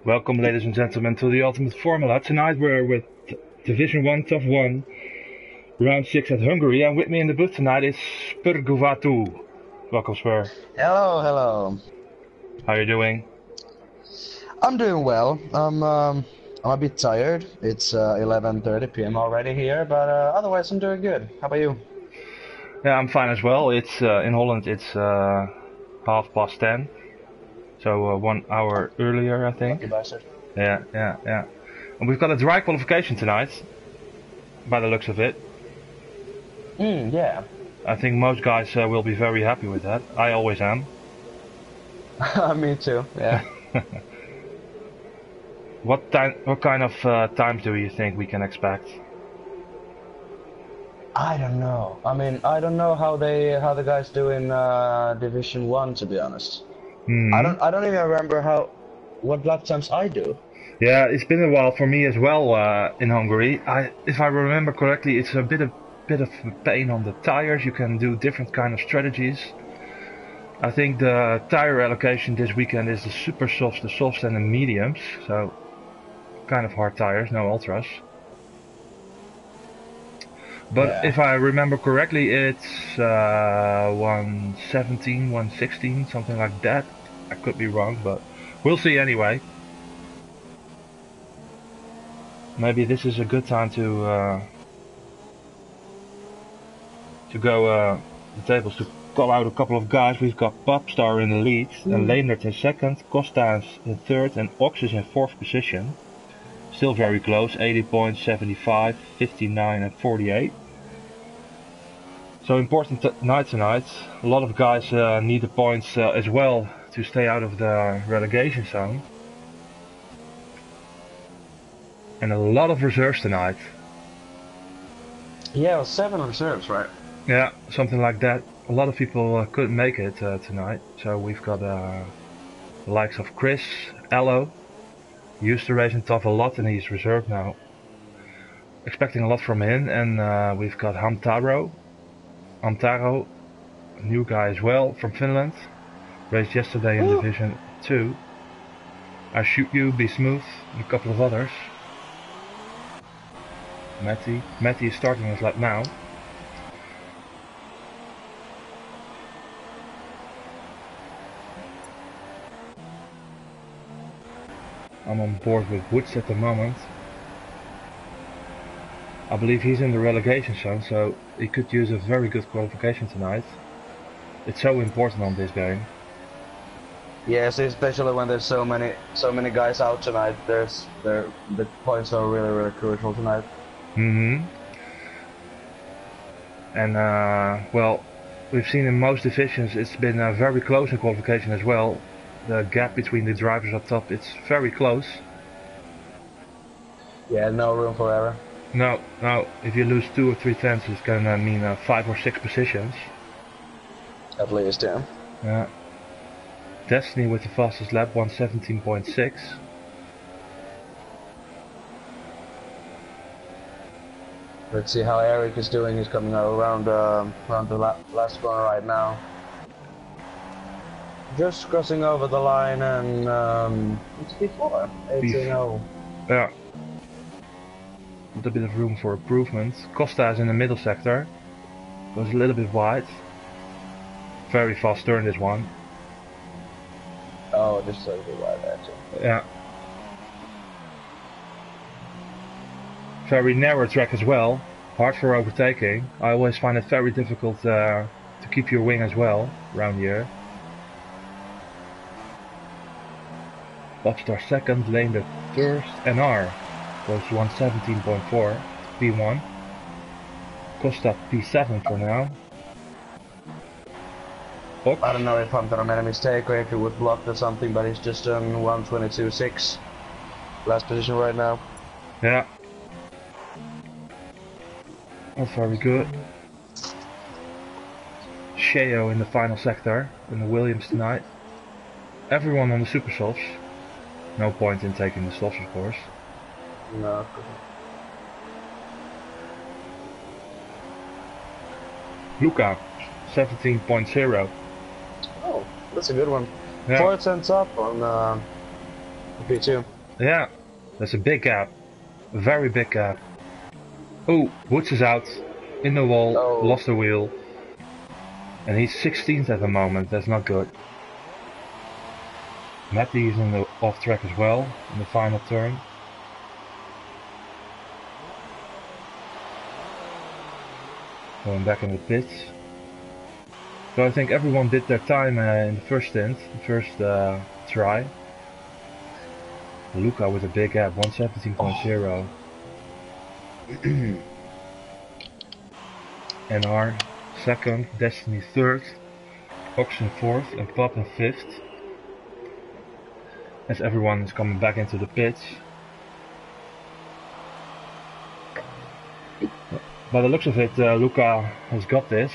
Welcome, ladies and gentlemen, to the Ultimate Formula. Tonight we're with Division 1 TUF 1, Round 6 at Hungary, and with me in the booth tonight is Spurguvatu. Welcome, Spur. Hello, hello. How are you doing? I'm doing well. I'm a bit tired. It's 11:30 p.m. already here, but otherwise I'm doing good. How about you? Yeah, I'm fine as well. It's in Holland. It's 10:30, so 1 hour earlier, I think. Lucky bastard. Yeah. And we've got a dry qualification tonight, by the looks of it. Yeah. I think most guys will be very happy with that. I always am. Me too. Yeah. What kind of times do you think we can expect? I don't know. I mean, I don't know how the guys do in Division 1, to be honest. I don't even remember what lap times I do. Yeah, it's been a while for me as well in Hungary. If I remember correctly, it's a bit of pain on the tires. You can do different kind of strategies. I think the tire allocation this weekend is the super softs, the softs and the mediums. So kind of hard tires, no ultras. But Yeah. if I remember correctly, it's 117, 116, something like that. I could be wrong, but we'll see anyway. Maybe this is a good time to go the tables, to call out a couple of guys. We've got Popstar in the lead, and Leendert in second, Costa in third, and Ox is in fourth position. Still very close, 80 points, 75, 59 and 48. So important night tonight. A lot of guys need the points as well to stay out of the relegation zone. And a lot of reserves tonight. Yeah, it was 7 reserves, right? Yeah, something like that. A lot of people couldn't make it tonight. So we've got the likes of Chris, Allo. Used to race in TUF a lot and he's reserved now. Expecting a lot from him. And we've got Hamtaro, a new guy as well from Finland. Raced yesterday in Division 2. I Shoot You, Be Smooth, and a couple of others. Matty is starting his lap now. I'm on board with Woods at the moment. I believe he's in the relegation zone, so he could use a very good qualification tonight. It's so important on this game. Yes, especially when there's so many guys out tonight. The points are really crucial tonight. And well, we've seen in most divisions it's been very close in qualification as well. The gap between the drivers up top, it's very close. Yeah, no room for error. No, if you lose 2 or 3 tenths, it's gonna mean 5 or 6 positions. At least, yeah. Yeah. Destiny with the fastest lap, 117.6. Let's see how Eric is doing. He's coming around the last corner right now. Just crossing over the line, and it's P4. 18-0. Yeah. With a bit of room for improvement. Costa is in the middle sector. Goes a little bit wide. Very fast turn, this one. Oh, just a little bit wide there too. Yeah. Very narrow track as well. Hard for overtaking. I always find it very difficult to keep your wing as well around here. Popstar second, Leendert first, NR goes 117.4, P1. Costa P7 for now. Ox. I don't know if I'm gonna make a mistake or if he would block or something, but he's just on 122.6. Last position right now. Yeah. That's very good. Sheo in the final sector, in the Williams tonight. Everyone on the super softs. No point in taking the softs, of course. No. Luca, 17.0. Oh, that's a good one. Yeah. 4 cents up on P2. Yeah, that's a big gap. A very big gap. Oh, Woods is out. In the wall, Oh, lost the wheel. And he's 16th at the moment, that's not good. Matty is in the off track as well, in the final turn. Going back in the pits. So I think everyone did their time in the first stint, the first try. Luca with a big gap, 117.0. NR second, Destiny third, Oxen fourth, and Pop in fifth. As everyone is coming back into the pits. By the looks of it, Luca has got this.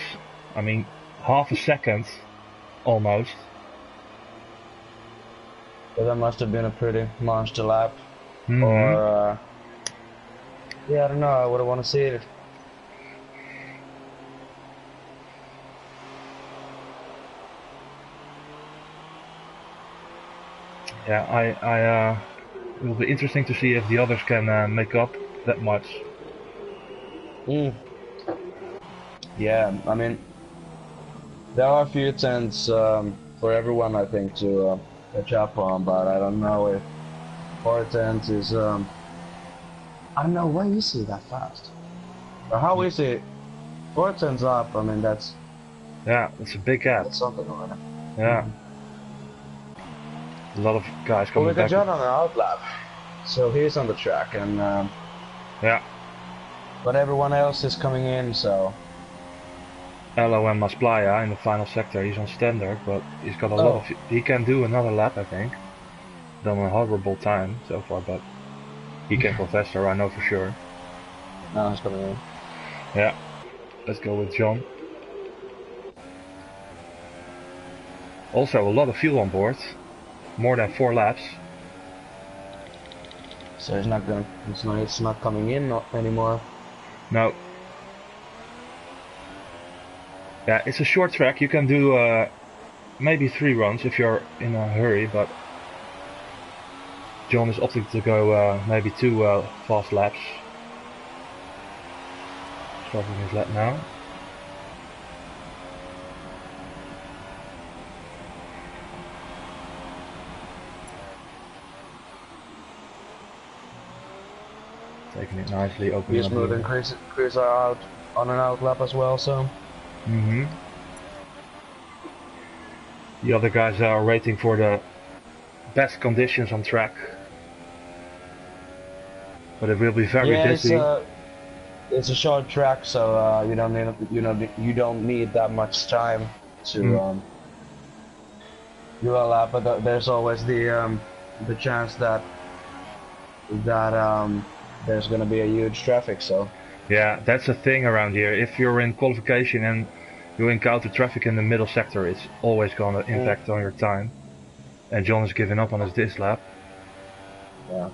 I mean, half a second, almost. yeah, that must have been a pretty monster lap. Mm-hmm. Or, yeah, I don't know, I wouldn't want to see it. Yeah, it will be interesting to see if the others can make up that much. Yeah, I mean, there are a few attempts for everyone, I think, to catch up on, but I don't know if 4 attempts is, I don't know, why is he that fast? Or how is it? 4 attempts up, I mean, that's... Yeah, it's a big gap. That's something already. Yeah. A lot of guys coming Well, we got back. John on the outlap, so he's on the track, and yeah. But everyone else is coming in, so... LOM Masplaya in the final sector, he's on standard, but he's got a lot of... He can do another lap, I think. Done a horrible time so far, but he can go faster, I know for sure. No, he's coming in. Yeah. Let's go with John. Also, a lot of fuel on board. More than 4 laps. So he's not gonna... It's not coming in anymore. No. Yeah, it's a short track. You can do maybe 3 runs if you're in a hurry, but John is opting to go maybe 2 fast laps. Starting his lap now. Taking it nicely, opening He's up. moving Chris are out on an out lap as well, so... The other guys are waiting for the best conditions on track. But it will be very busy. It's a short track, so you don't need that much time to do a lap. But there's always the chance that there's gonna be a huge traffic. So yeah, that's the thing around here. If you're in qualification and you encounter traffic in the middle sector, it's always gonna impact on your time. And John is giving up on his this lap. Yeah.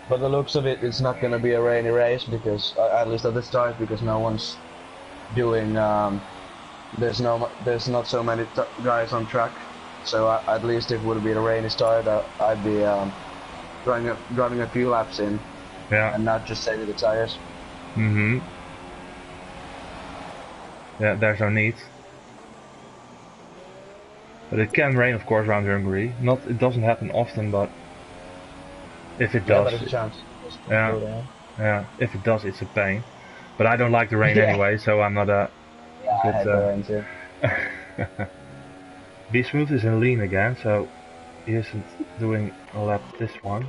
But the looks of it, it's not gonna be a rainy race because, at least at this time, because no one's doing. There's not so many guys on track. So at least if it would be a rainy start, I'd be driving a few laps in. Yeah. And not just saving the tires. Yeah, there's no need. But it can rain, of course, around Hungary. It doesn't happen often, but if it does, there's a chance. Yeah. If it does, it's a pain. But I don't like the rain anyway, so I'm not a. Yeah, I hate the rain too. B Smooth is in lean again, so he isn't doing a lap this one.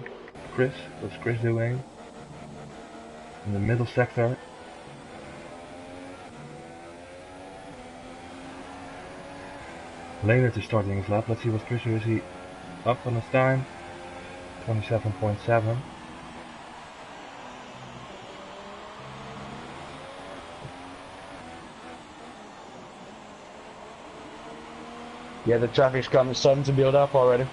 Chris, what's Chris doing? In the middle sector. Leonard is starting his lap. Let's see what Chris is. He up on his time? 27.7. Yeah, the traffic's starting to build up already.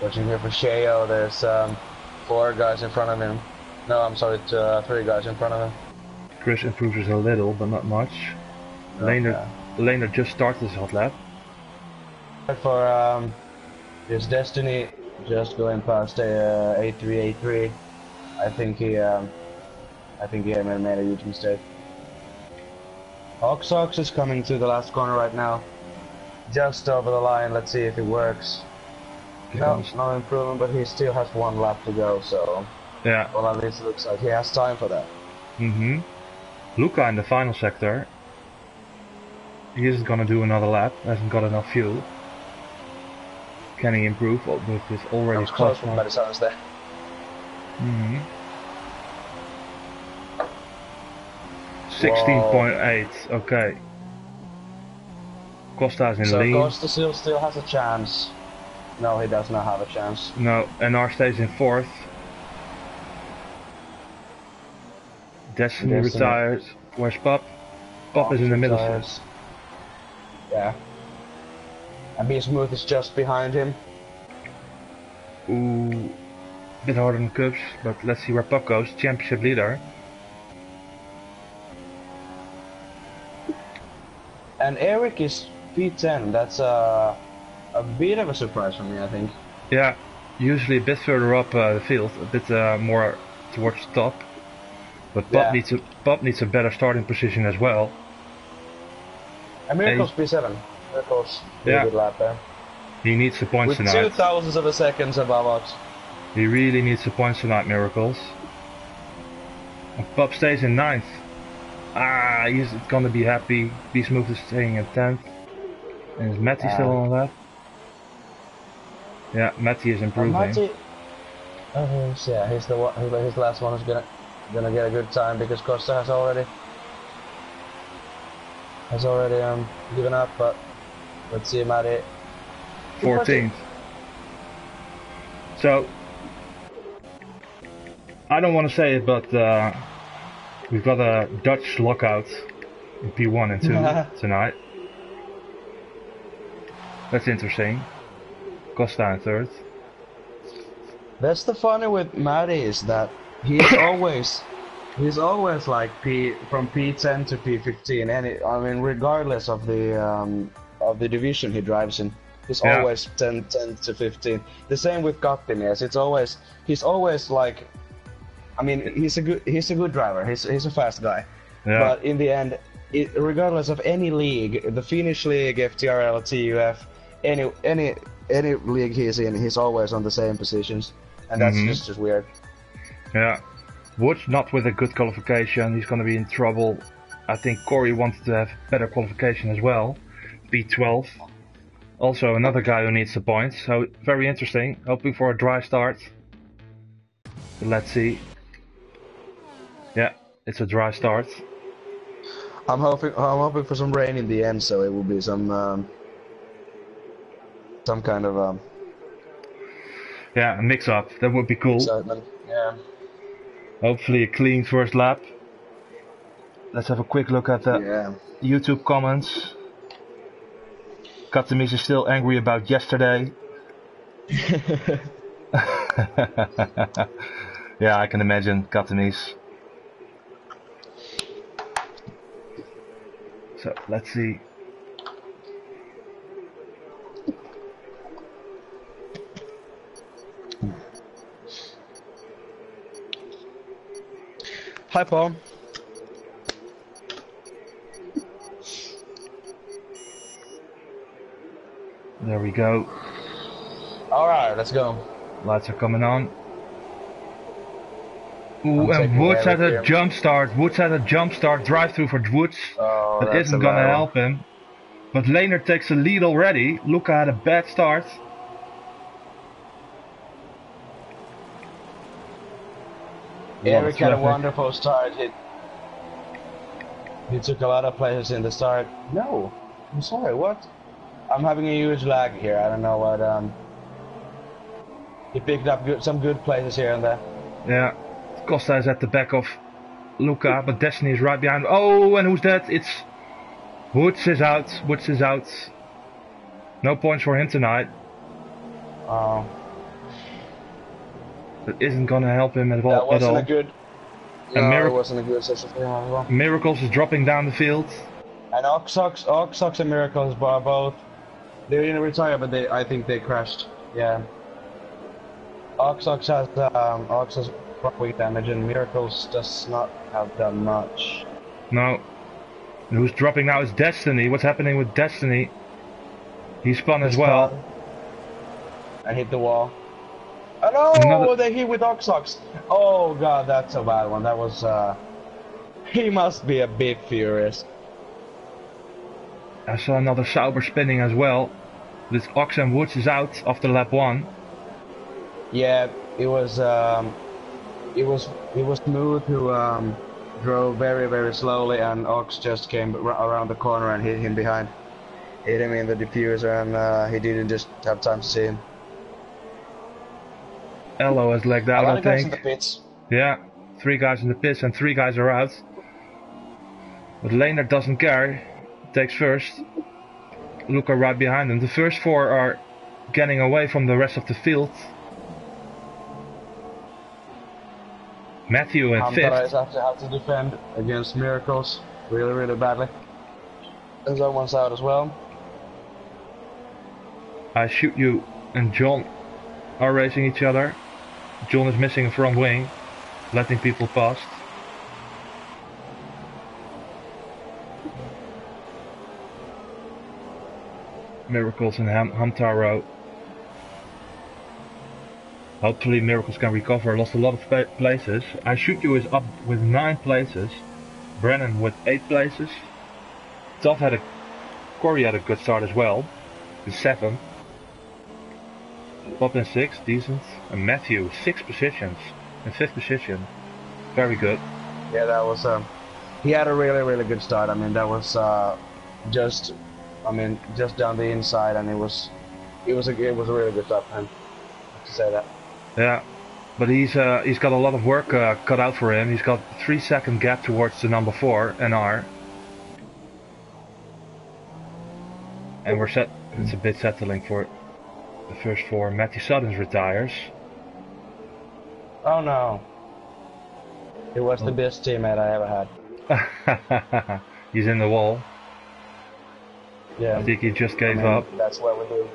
Watching here for Sheo, there's 4 guys in front of him. No, I'm sorry, 3 guys in front of him. Chris improves a little, but not much. Leonard just started his hot lap. For his Destiny just going past A3. I think he made a huge mistake. Ox is coming to the last corner right now. Just over the line, let's see if it works. No improvement, but he still has 1 lap to go, so... Yeah. Well, at least it looks like he has time for that. Luca in the final sector. He isn't gonna do another lap, hasn't got enough fuel. Can he improve with his already close from Madison's there. 16.8, okay. Costa's in lead. So Costa still has a chance. No, he does not have a chance. No, NR stays in 4th. Destiny retires. Where's Pop? Pop is in the middle. Yeah. And Be Smooth is just behind him. Ooh, bit harder than Cubs, but let's see where Pop goes. Championship leader. And Eric is P10. That's a bit of a surprise for me, I think. Yeah, usually a bit further up the field, a bit more towards the top. But Pop needs a better starting position as well. And Miracle's P7. Miracle's a good lap there. He needs the points tonight. With 2,000ths of a second above us. He really needs the points tonight, Miracles. And Pop stays in 9th. Ah, he's gonna be happy. Be Smooth is staying in 10th. And is Matty still on that? Yeah, Matty is improving. Matty, yeah, he's the last one who's gonna get a good time because Costa has already given up. But let's see, Matty. 14th. So I don't want to say it, but we've got a Dutch lockout in P1 and 2 tonight. That's interesting. Costa in 3rd. That's the funny with Matty is that he's always like from P10 to P15. I mean, regardless of the division he drives in, he's always 10 to 15. The same with Kattimies. He's always like, I mean, he's a good driver. He's a fast guy. Yeah. But in the end, regardless of any league, the Finnish league, FTRL, TUF, any league he's in, he's always on the same positions, and that's just weird. Yeah, Woods not with a good qualification. He's going to be in trouble. I think Corey wanted to have better qualification as well. P12. Also another guy who needs the points. So very interesting. Hoping for a dry start. But let's see. Yeah, it's a dry start. I'm hoping for some rain in the end, so it will be some kind of yeah, a mix up. That would be cool. Excitement. Yeah. Hopefully a clean first lap. Let's have a quick look at the YouTube comments. Katamis is still angry about yesterday. Yeah, I can imagine Katamis. So let's see. Hi, Paul. There we go. Alright, let's go. Lights are coming on. Ooh, and Woods had a jump start. Woods had a jump start drive through for Woods. Oh, that isn't gonna help him. But Lehner takes the lead already. Luca had a bad start. Eric had a wonderful start. He took a lot of places in the start. No, I'm sorry, what? I'm having a huge lag here. I don't know what. He picked up some good places here and there. Yeah, Costa is at the back of Luca, but Destiny is right behind. Oh, and who's that? It's Woods is out. Woods is out. No points for him tonight. Oh. That isn't gonna help him at all. That wasn't a good. And it wasn't a good session for him as well. Miracles is dropping down the field. And Oxox and Miracles are both They didn't retire, but I think they crashed. Yeah. Ox has front wing damage, and Miracles does not have that much. No. Who's dropping now is Destiny. What's happening with Destiny? He spun as well. And hit the wall. Oh no! They hit with Ox. Oh god, that's a bad one. That was. He must be a bit furious. I saw another Sauber spinning as well. This Ox and Woods is out after lap 1. Yeah, it was Smooth who drove very slowly, and Ox just came around the corner and hit him behind. Hit him in the diffuser, and he didn't just have time to see him. Elo has legged out, I think. In the pits. Yeah, 3 guys in the pits and 3 guys are out. But Laner doesn't care. Takes first. Luca right behind him. The first 4 are getting away from the rest of the field. Matthew in 5th. Have to defend against Miracles really badly. And someone's out as well. I Shoot You and John are racing each other. John is missing a front wing, letting people past. Miracles and Hamtaro. Hopefully Miracles can recover. Lost a lot of places. I Shoot You is up with 9 places. Brennan with 8 places. Corey had a good start as well. With 7. Bob in 6, decent. And Matthew, 6 positions. In 5th position. Very good. Yeah, that was he had a really good start. I mean, that was just down the inside, and it was a really good start for him. I have to say that. Yeah, but he's got a lot of work cut out for him. He's got 3-second gap towards the number 4 NR, and we're set. It's a bit settling for the first 4. Matty Suddens retires. Oh no! It was the best teammate I ever had. He's in the wall. Yeah. I think he just gave up. That's what we do.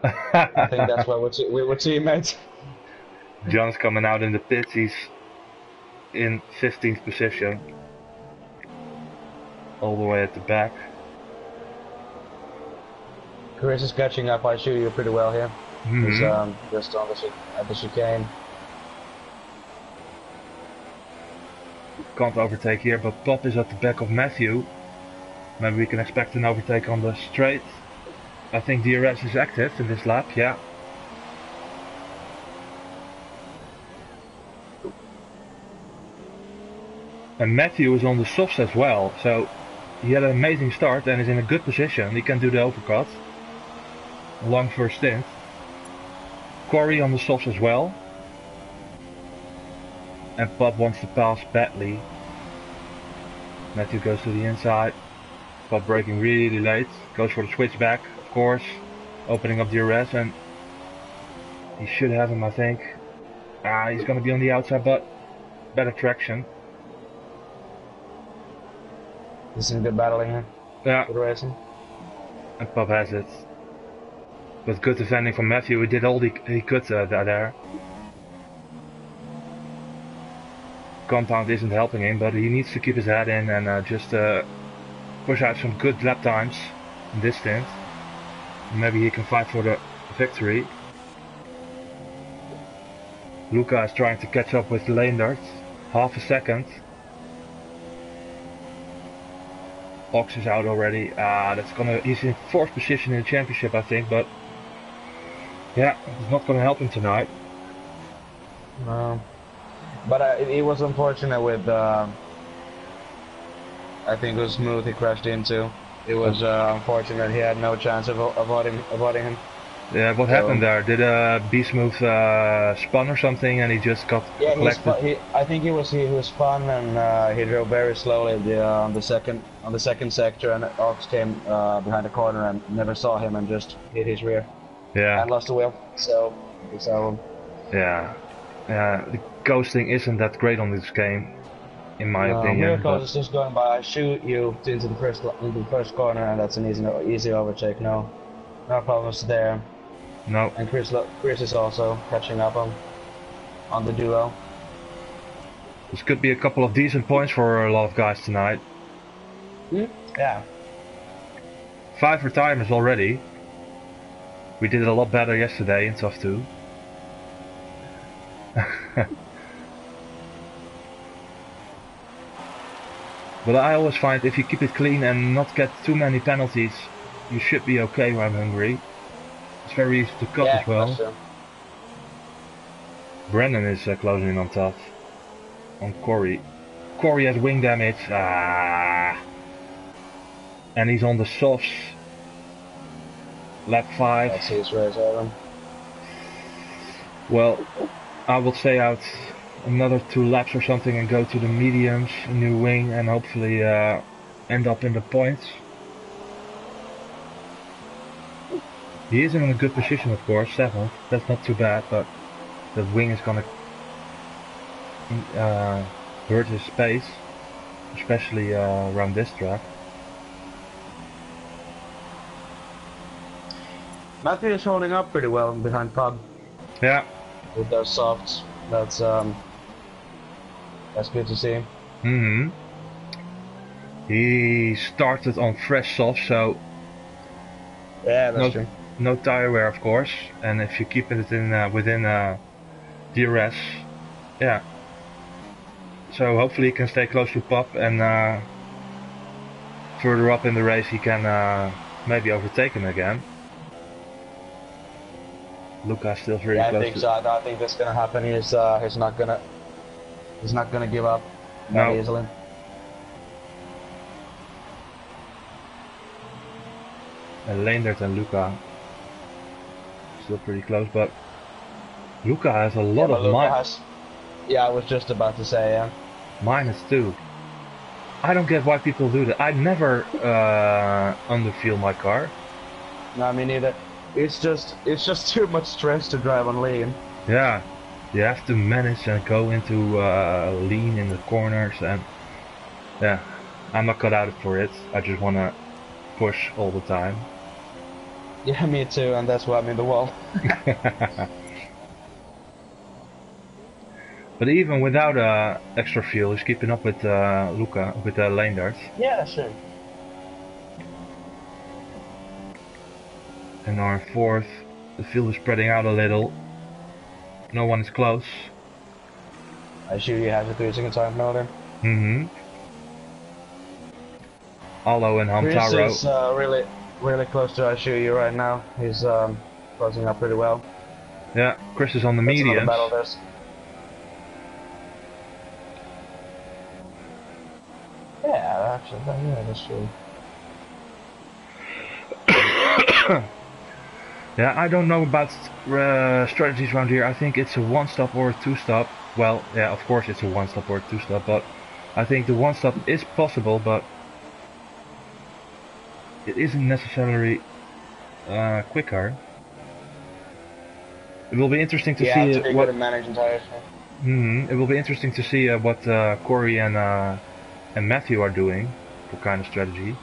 I think that's why we were teammates. John's coming out in the pits. He's in 15th position, all the way at the back. Chris is catching up. I Shoot You pretty well here. Mm-hmm. He's just on at the chicane. Can't overtake here, but Bob is at the back of Matthew. Maybe we can expect an overtake on the straight. I think DRS is active in this lap, yeah. And Matthew is on the softs as well, so he had an amazing start and is in a good position. He can do the overcut. Long first stint. Corey on the softs as well. And Bob wants to pass badly. Matthew goes to the inside. Bob braking really late. Goes for the switchback, of course. Opening up DRS, and he should have him, I think. He's going to be on the outside, but better traction. This is good battling here. Yeah. Good racing. And Bob has it. But good defending from Matthew. He did all he could there. Compound isn't helping him, but he needs to keep his head in and just push out some good lap times in this stint. Maybe he can fight for the victory. Luca is trying to catch up with Leendert. Half a second. Ox is out already. He's in 4th position in the championship, I think, but yeah, it's not gonna help him tonight. But it was unfortunate with I think it was Smooth he crashed into. It was unfortunate. He had no chance of avoiding him. Yeah, what happened there? Did B-Smooth spun or something, and he just got collected? I think he was spun, and he drove very slowly on the second sector, and Ox came behind the corner and never saw him and just hit his rear. Yeah. And lost the wheel. So yeah, the ghosting isn't that great on this game, in my opinion. Miracles is just going by. I Shoot You into the first corner, and that's an easy overtake. No. No problems there. No. And Chris is also catching up on the duo. This could be a couple of decent points for a lot of guys tonight. Yeah. 5 retirements already. We did it a lot better yesterday in TUF 2. But I always find if you keep it clean and not get too many penalties, you should be okay around Hungary. It's very easy to cut as well. That's true. Brendan is closing in on TUF. On Corey. Corey has wing damage. And he's on the softs. Lap 5. That's his race, Adam. Well, I would stay out another 2 laps or something and go to the mediums, a new wing, and hopefully end up in the points. He is in a good position, of course, 7th. That's not too bad, but the wing is gonna hurt his pace, especially around this track. Matthew is holding up pretty well behind Pub. Yeah. With those softs. That's good to see. He started on fresh soft, so yeah, that's true. No tire wear, of course, and if you keep it in within DRS, yeah. So hopefully he can stay close to Pop, and further up in the race he can maybe overtake him again. Luca's still very close. I think so. I think that's gonna happen. He's not gonna give up that easily. And Leendert and Luca still pretty close, but Luca has a lot of minus. Yeah, I was just about to say, yeah. -2. I don't get why people do that. I never underfuel my car. No, me neither. It's just too much stress to drive on lean. Yeah, you have to manage and go into lean in the corners, and yeah, I'm not cut out for it. I just want to push all the time. Yeah, me too, and that's why I'm in the wall. But even without extra fuel, he's keeping up with Luca, with Leendert. Yeah, sure. And now in 4th, the field is spreading out a little. No one is close. I assume you have a 3-second time now then. Allo and Hamtaro. Chris is really close to Ashuyu right now. He's closing up pretty well. Yeah, Chris is on the mediums. Yeah, actually, yeah, that's true. Yeah, I don't know about strategies around here. I think it's a 1-stop or a 2-stop. Well, yeah, of course it's a 1-stop or a 2-stop, but I think the 1-stop is possible, but it isn't necessarily quicker. It will be interesting to see what. It will be interesting to see what Corey and Matthew are doing for kind of strategy.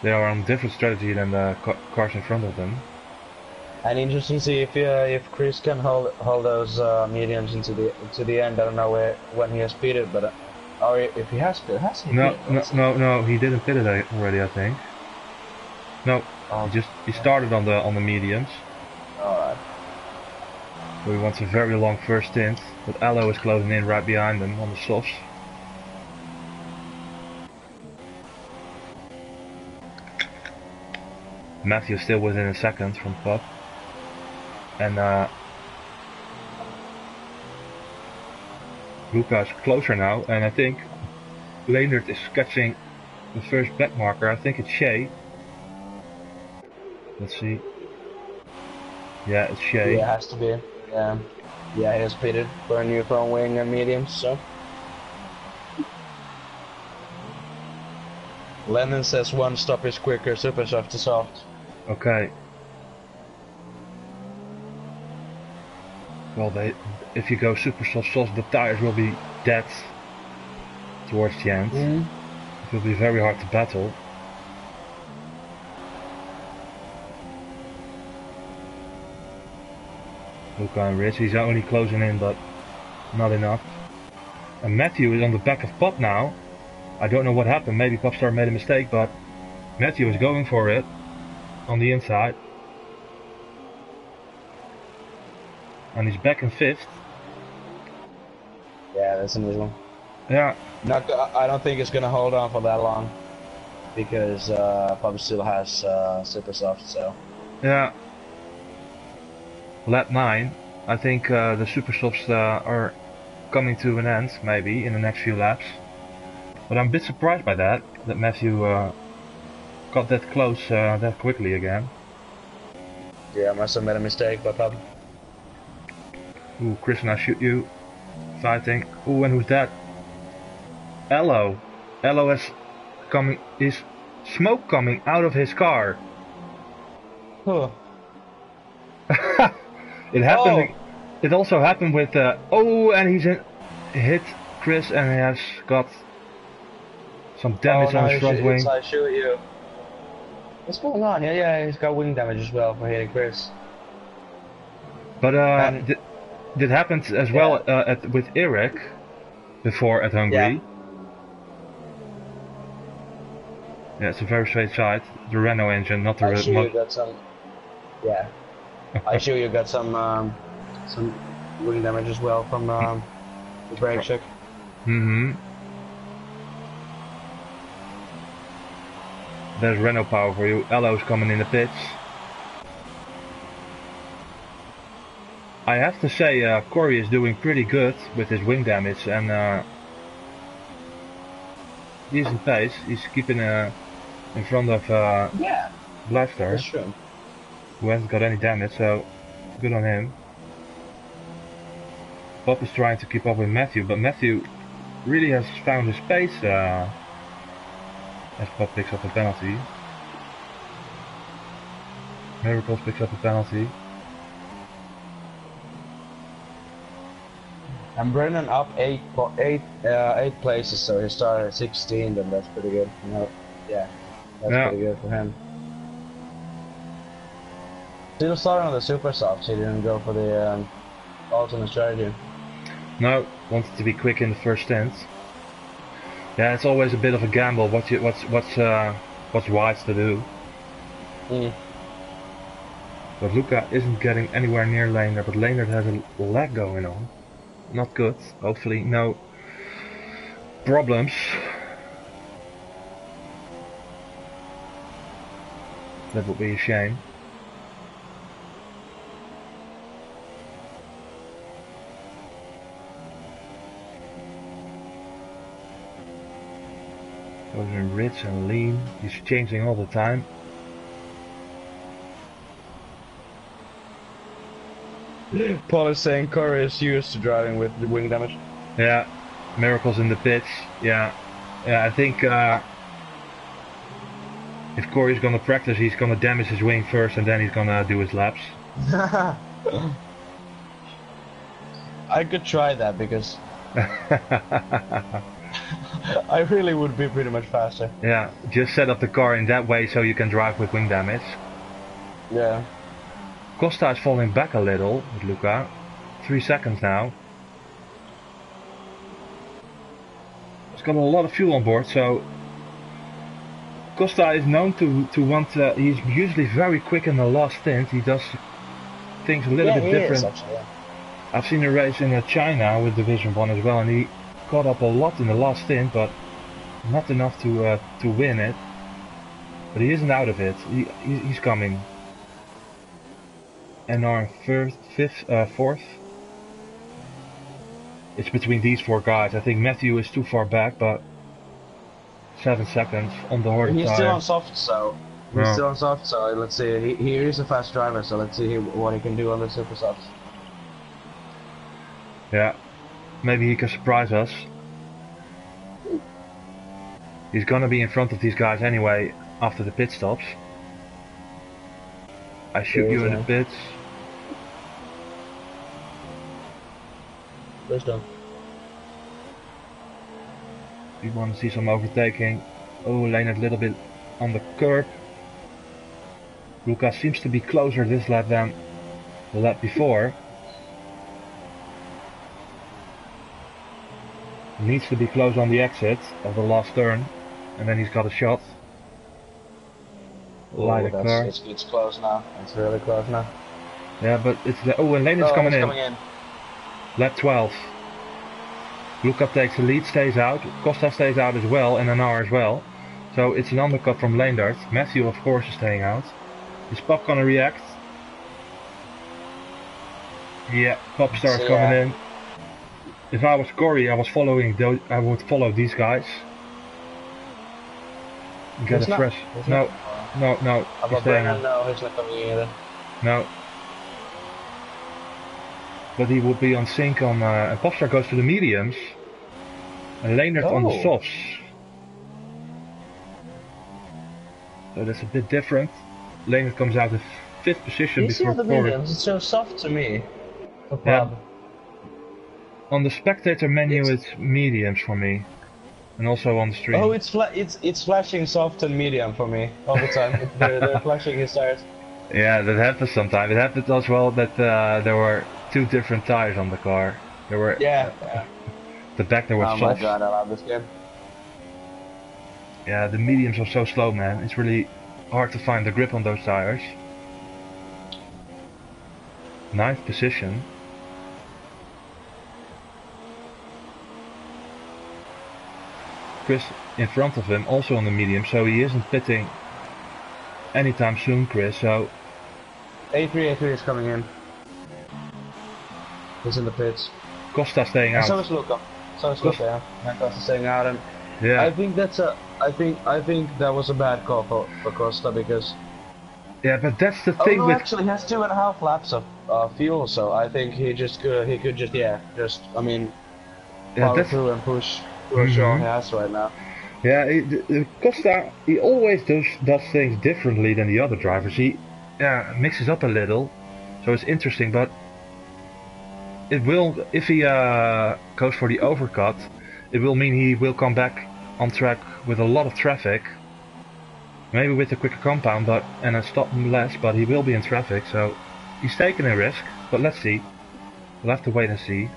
They are on a different strategy than the cars in front of them. And interesting to see if Chris can hold those mediums into the end. I don't know when he has pitted, but or if he has pitted, has he? No, he didn't pit it already. I think. No, he started on the mediums. Alright. So he wants a very long first stint, but Allo is closing in right behind him on the softs. Matthew still within a second from Pup. And Luca is closer now, and I think Leendert is catching the first back marker. I think it's Shea. Let's see. Yeah, it's Shea. Yeah, it has to be. Yeah, he has pitted for a new front wing and mediums, so. Lennon says 1-stop is quicker, super soft to soft. Okay. Well, if you go super soft, the tires will be dead towards the end. It will be very hard to battle. Luca and Rich, he's only closing in, but not enough. And Matthew is on the back of Pop now. I don't know what happened, maybe Popstar made a mistake, but Matthew is going for it on the inside. And he's back in 5th. Yeah, that's an easy one. Yeah. I don't think it's gonna hold on for that long because Pop still has super soft. So. Yeah. Lap 9. I think the super softs are coming to an end, maybe in the next few laps. But I'm a bit surprised by that Matthew got that close that quickly again. Yeah, I must have made a mistake, but Ooh, Chris, I shoot you. Fighting. Ooh, and who's that? Ello. Ello is smoke coming out of his car. Huh. It happened. Oh. It also happened with. And he's hit Chris, and he has got some damage on his front wing. I shoot you. What's going on? Yeah, he's got wing damage as well for hitting Chris. But that happened as well with Eric before at Hungary. Yeah, it's a very straight side. The Renault engine, not the I sure you got some. Yeah. I sure you got some wing damage as well from the brake check. There's Renault power for you. Ello's coming in the pits. I have to say, Corey is doing pretty good with his wing damage, and he's in pace. He's keeping in front of Blackstar, who hasn't got any damage, so good on him. Bob is trying to keep up with Matthew, but Matthew really has found his pace as Bob picks up a penalty. Miracles picks up a penalty. And Brennan up eight places, so he started at 16, and that's pretty good. That's pretty good for him. Still starting on the super softs. He didn't go for the alternate strategy. No, wanted to be quick in the first stint. Yeah, it's always a bit of a gamble. What's wise to do. But Luca isn't getting anywhere near Leonard, but Leonard has a lag going on. Not good. Hopefully no problems. That would be a shame. Goes in rich and lean. He's changing all the time. Paul is saying Corey is used to driving with the wing damage. Yeah, miracles in the pits. Yeah, I think if Corey's gonna practice, he's gonna damage his wing first, and then he's gonna do his laps. I could try that because I really would be pretty much faster. Yeah, just set up the car in that way so you can drive with wing damage. Yeah. Costa is falling back a little with Luca. 3 seconds now. He's got a lot of fuel on board, so Costa is known to want. He's usually very quick in the last stint. He does things a little bit different. Actually, yeah. I've seen a race in China with Division 1 as well, and he caught up a lot in the last stint, but not enough to win it. But he isn't out of it. He's coming. And our fourth. It's between these four guys. I think Matthew is too far back, but 7 seconds on the hard He's tire. still on soft, so let's see. He is a fast driver, so let's see what he can do on the super softs. Yeah, maybe he can surprise us. He's gonna be in front of these guys anyway after the pit stops. I shoot you in the pits. Please don't. You want to see some overtaking. Oh, Leonard a little bit on the curb. Luca seems to be closer this lap than the lap before. Needs to be close on the exit of the last turn, and then he's got a shot. Oh, Lighter car. it's close now. It's really close now. Yeah, but it's the and Leonard's Oh, coming he's in. coming in. Lap 12. Luca takes the lead, stays out. Costa stays out as well, and Anar as well. So it's an undercut from Leendert. Matthew, of course, is staying out. Is Pop gonna react? Yeah, Popstar's coming in. If I was Corey, I would follow these guys. Get a fresh. No. He's staying out. No, he's not coming in either. No. But he will be on sync on. And Popstar goes to the mediums. And Leendert on the softs. So that's a bit different. Leendert comes out in 5th position before the mediums? It's so soft to me. Yeah. On the spectator menu, it's mediums for me, and also on the stream. Oh, it's flashing soft and medium for me all the time. they're flashing his tires. Yeah, that happens sometimes. It happened as well that there were 2 different tires on the car. There were the back there was soft. Oh my god, I love this game. Yeah, the mediums are so slow, man. It's really hard to find the grip on those tires. 9th position. Chris in front of him, also on the medium, so he isn't pitting anytime soon, Chris. So A3 is coming in. He's in the pits. Costa staying out. So is Luca. Yeah. Costa staying out, and yeah. I think that's I think that was a bad call for Costa because. Yeah, but that's the thing no, with. Actually, he has 2.5 laps of fuel, so I think he could just follow through and push. Sure he has right now. Yeah, Costa, he always does things differently than the other drivers. He mixes up a little, so it's interesting. But it will, if he goes for the overcut, it will mean he will come back on track with a lot of traffic. Maybe with a quicker compound, and a stop less, but he will be in traffic. So he's taking a risk. But let's see. We'll have to wait and see.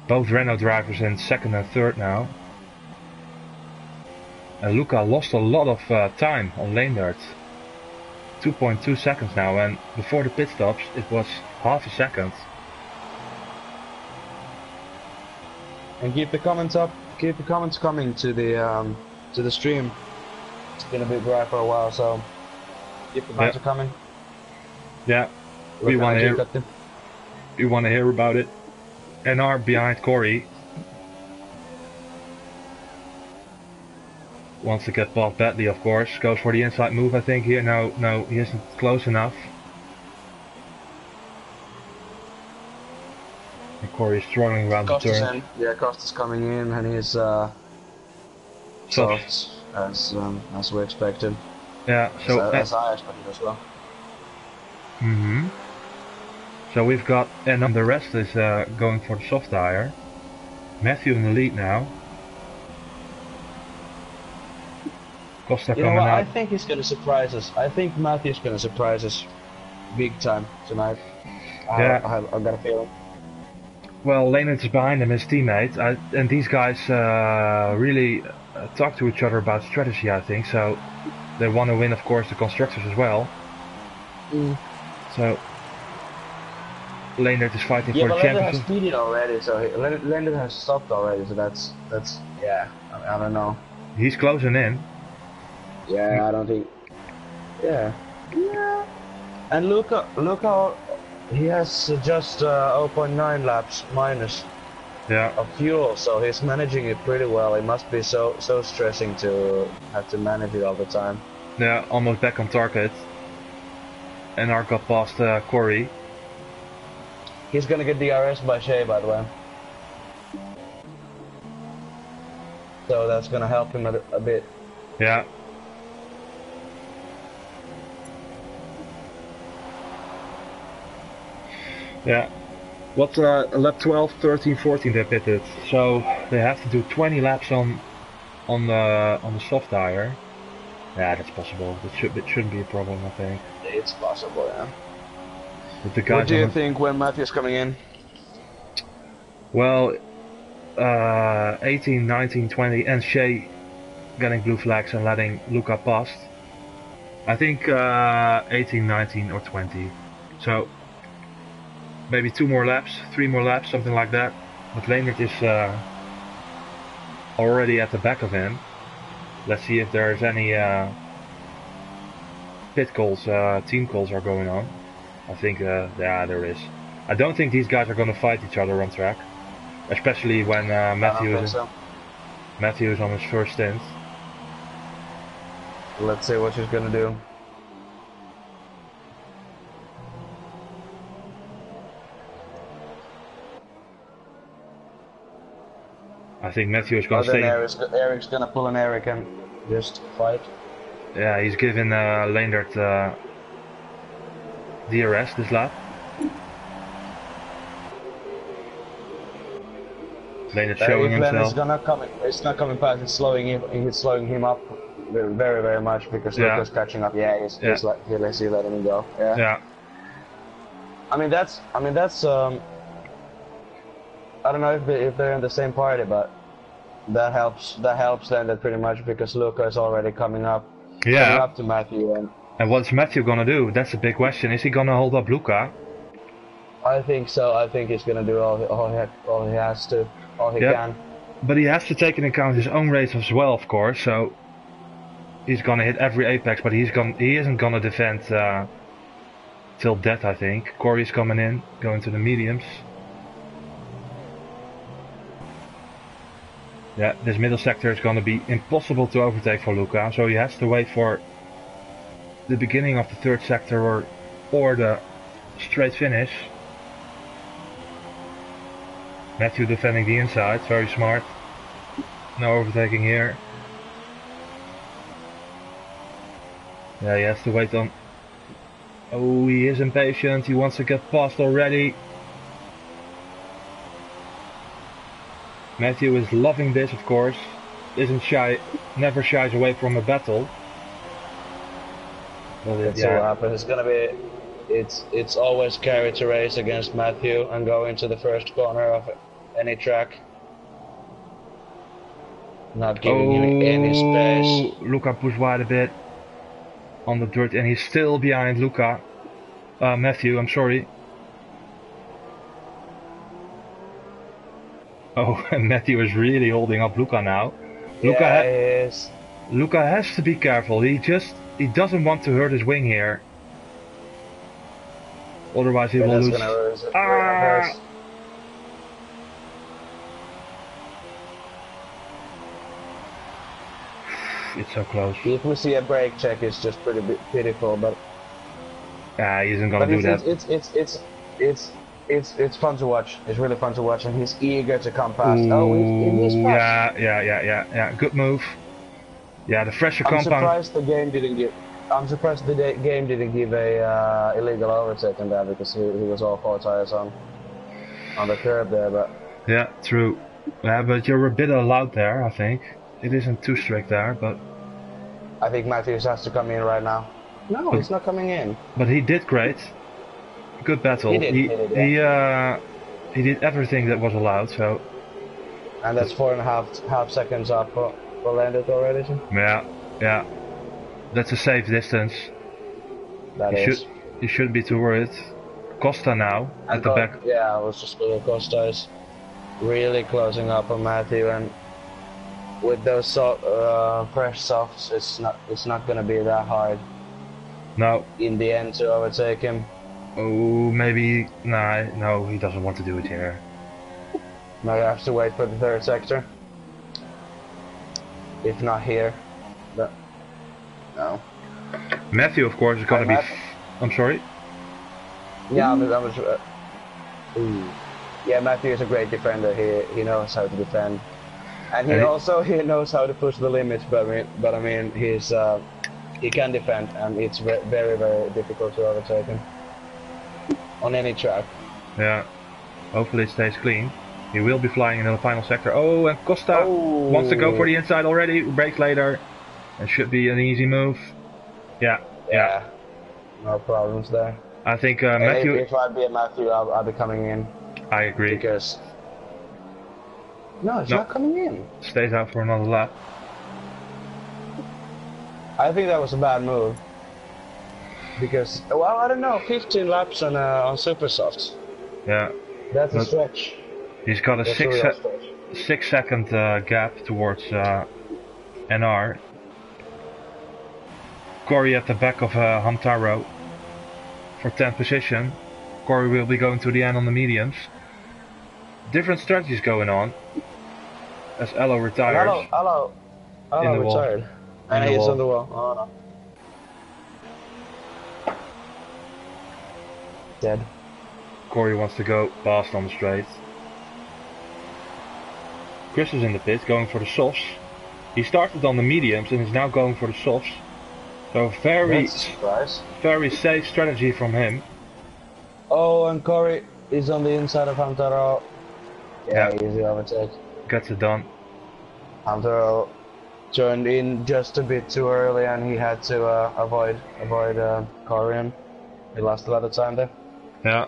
Both Renault drivers in 2nd and 3rd now. And Luca lost a lot of time on Leendert. 2.2 seconds now, and before the pit stops it was half a second. And keep the comments up. Keep the comments coming to the stream. It's been a bit dry for a while, so keep the comments coming. Yeah, we want to hear. We want to hear about it. NR behind Corey. Wants to get past badly, of course. Goes for the inside move, I think, here. No, he isn't close enough. And Corey's struggling around the turn. Yeah, Costa's coming in, and he's soft, as we expected. Yeah, so as I expected as well. So we've got, and the rest is going for the soft tire. Matthew in the lead now. Costa coming out. I think he's gonna surprise us. I think Matthew's gonna surprise us big time tonight. I've got a feeling. Well, Leendert is behind him, his teammate, and these guys really talk to each other about strategy, I think. So they want to win, of course, the constructors as well. So Leendert is fighting for the championship. Leendert has speeded already, so Leendert has stopped already. So that's I don't know. He's closing in. Yeah, I don't think. Yeah. And Luca, he has just 0.9 laps minus of fuel, so he's managing it pretty well. It must be so stressing to have to manage it all the time. Yeah, almost back on target. And Art got past Corey. He's gonna get DRS by Shea, by the way. So that's gonna help him a bit. Yeah. Yeah. What lap 12, 13, 14 they pitted. So they have to do 20 laps on the soft tire. Yeah, that's possible. It shouldn't be a problem, I think. It's possible, yeah. But the guys what do you think when Matthew's coming in? Well, 18, 19, 20 and Shea getting blue flags and letting Luca past. I think 18, 19 or 20. So maybe 2 more laps, 3 more laps, something like that. But Leonard is already at the back of him. Let's see if there's any pit calls, team calls are going on. I think, yeah, there is. I don't think these guys are going to fight each other on track. Especially when Matthew is on his first stint. Let's see what she's gonna do. I think Matthew is going to stay. Eric's gonna pull an Eric and just fight. Yeah, he's given Leendert DRS this lap. Leendert showing himself. It's not coming past. It's slowing him up very, very much because Luca's catching up. Yeah, he's like, here, let's see, letting him go. Yeah. Yeah. I mean that's I don't know if they're in the same party, but that helps Leendert pretty much because Luca is already coming up to Matthew. And what's Matthew gonna do? That's a big question. Is he gonna hold up Luca? I think so. I think he's gonna do all he has to, all he can. But he has to take into account his own race as well, of course. So he's gonna hit every apex, but he isn't gonna defend till death. I think Corey's coming in, going to the mediums. Yeah, this middle sector is gonna be impossible to overtake for Luca, so he has to wait for the beginning of the third sector or the straight finish. Matthew defending the inside, very smart. No overtaking here. Yeah, he has to wait on. Oh, he is impatient. He wants to get past already. Matthew is loving this, of course. Isn't shy, never shies away from a battle. That's what happens. It's gonna be. It's always carry to race against Matthew and go into the first corner of any track. Not giving him any space. Luca pushed wide a bit on the dirt and he's still behind Matthew, I'm sorry. Oh, and Matthew is really holding up Luca now. Luca has to be careful. He doesn't want to hurt his wing here. Otherwise he will lose. It's so close. If we see a brake check, it's just pretty pitiful, but he isn't gonna do that. It's fun to watch. It's really fun to watch, and he's eager to come past. He's fast. Yeah. Good move. Yeah, the fresher compound. I'm surprised the game didn't give a illegal overtake on that because he was all 4 tires on the curb there, but. Yeah, true. Yeah, but you're a bit allowed there, I think. It isn't too strict there, but. I think Matthews has to come in right now. No, he's not coming in. But he did great. Good battle. He did everything that was allowed, so. And that's 4.5 seconds up for Leendert already. Yeah. That's a safe distance. You shouldn't be too worried. Costa now at the back. Yeah, I was just Costa is really closing up on Matthew, and with those fresh softs, it's not gonna be that hard. No. In the end, to overtake him. Oh, maybe. No, he doesn't want to do it here. Now you have to wait for the third sector. If not here, but no. Matthew, of course, is gonna be. I'm sorry. Yeah, yeah, Matthew is a great defender. He knows how to defend, and he knows how to push the limits. But I mean, he can defend, and it's very, very difficult to overtake him on any track. Yeah, hopefully it stays clean. He will be flying in the final sector. Oh, and Costa wants to go for the inside already. Brake later. It should be an easy move. Yeah. No problems there. I think Matthew. If I'd be a Matthew, I'll be coming in. I agree. Because No, it's No, not coming in. stays out for another lap. I think that was a bad move. Because, well, I don't know, 15 laps on super softs. Yeah, That's a but stretch. he's got a That's a real stretch. 6 second gap towards NR. Corey at the back of Hamtaro for 10th position. Corey will be going to the end on the mediums. Different strategies going on as Elo retires. Hello, In the wall. retired. In And the he's wall. on the wall. Oh no. Dead. Corey wants to go past on the straight. Chris is in the pit going for the softs. He started on the mediums and is now going for the softs. So very safe strategy from him. Oh, and Corey is on the inside of Hamtaro. Yeah, easy overtake. Gets it done. Hamtaro turned in just a bit too early and he had to avoid Corey. He lost a lot of time there. Yeah.